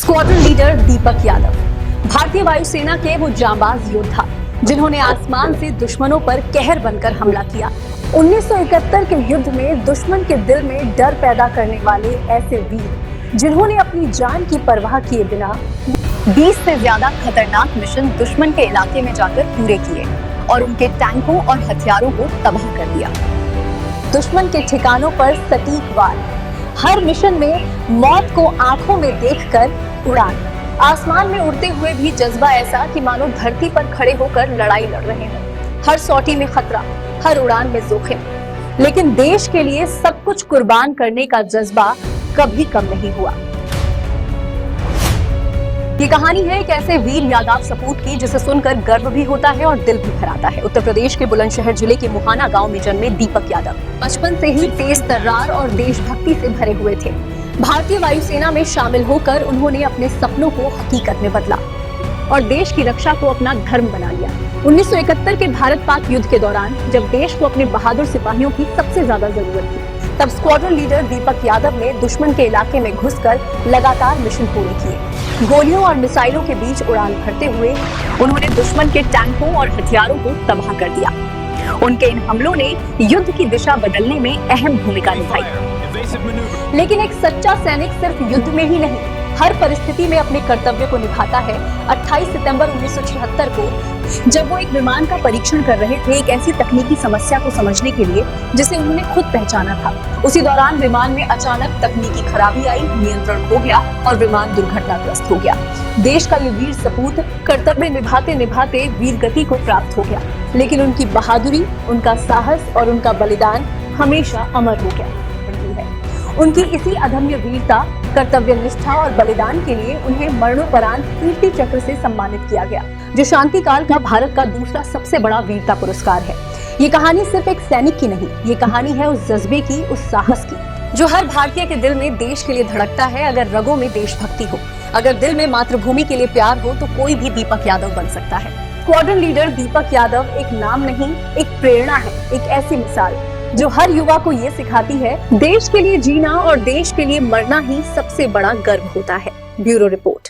Squadron leader Deepak Yadav भारतीय वायुसेना के वो जांबाज योद्धा जिन्होंने आसमान से दुश्मनों पर कहर बनकर हमला किया। 1971 के युद्ध में दुश्मन के दिल में डर पैदा करने वाले ऐसे वीर जिन्होंने अपनी जान की परवाह किए बिना 20 से ज्यादा खतरनाक मिशन दुश्मन के इलाके में जाकर पूरे किए और उनके टैंकों और हथियारों को तबाह कर दिया। दुश्मन के ठिकानों पर सटीक वार, हर मिशन में मौत को आंखों में देखकर उड़ान, आसमान में उड़ते हुए भी जज्बा ऐसा कि मानो धरती पर खड़े होकर लड़ाई लड़ रहे हैं। हर सौटी में खतरा, हर उड़ान में जोखिम, लेकिन देश के लिए सब कुछ कुर्बान करने का जज्बा कभी कम नहीं हुआ। ये कहानी है एक ऐसे वीर यादव सपूत की जिसे सुनकर गर्व भी होता है और दिल भी भर आता है। उत्तर प्रदेश के बुलंदशहर जिले के मुहाना गांव में जन्मे दीपक यादव बचपन से ही तेज तर्रार और देशभक्ति से भरे हुए थे। भारतीय वायुसेना में शामिल होकर उन्होंने अपने सपनों को हकीकत में बदला और देश की रक्षा को अपना धर्म बना लिया। 1971 के भारत पाक युद्ध के दौरान जब देश को अपने बहादुर सिपाहियों की सबसे ज्यादा जरूरत थी, तब स्क्वाड्रन लीडर दीपक यादव ने दुश्मन के इलाके में घुसकर लगातार मिशन पूरे किए। गोलियों और मिसाइलों के बीच उड़ान भरते हुए उन्होंने दुश्मन के टैंकों और हथियारों को तबाह कर दिया। उनके इन हमलों ने युद्ध की दिशा बदलने में अहम भूमिका निभाई। लेकिन एक सच्चा सैनिक सिर्फ युद्ध में ही नहीं, हर परिस्थिति में अपने कर्तव्य को निभाता है। 28 सितंबर 1976 को जब वो एक विमान का परीक्षण कर रहे थे, एक ऐसी तकनीकी समस्या को समझने के लिए जिसे उन्होंने खुद पहचाना था, उसी दौरान विमान में अचानक तकनीकी खराबी आई, नियंत्रण खो गया और विमान दुर्घटनाग्रस्त हो गया। देश का ये वीर सपूत कर्तव्य निभाते निभाते वीर गति को प्राप्त हो गया, लेकिन उनकी बहादुरी, उनका साहस और उनका बलिदान हमेशा अमर हो गया। उनकी इसी अदम्य वीरता, कर्तव्य निष्ठा और बलिदान के लिए उन्हें मरणोपरांत कीर्ति चक्र से सम्मानित किया गया, जो शांति काल का भारत का दूसरा सबसे बड़ा वीरता पुरस्कार है। ये कहानी सिर्फ एक सैनिक की नहीं, ये कहानी है उस जज्बे की, उस साहस की, जो हर भारतीय के दिल में देश के लिए धड़कता है। अगर रगों में देशभक्ति हो, अगर दिल में मातृभूमि के लिए प्यार हो, तो कोई भी दीपक यादव बन सकता है। स्क्वाड्रन लीडर दीपक यादव एक नाम नहीं, एक प्रेरणा है, एक ऐसी मिसाल जो हर युवा को ये सिखाती है, देश के लिए जीना और देश के लिए मरना ही सबसे बड़ा गर्व होता है। Bureau report.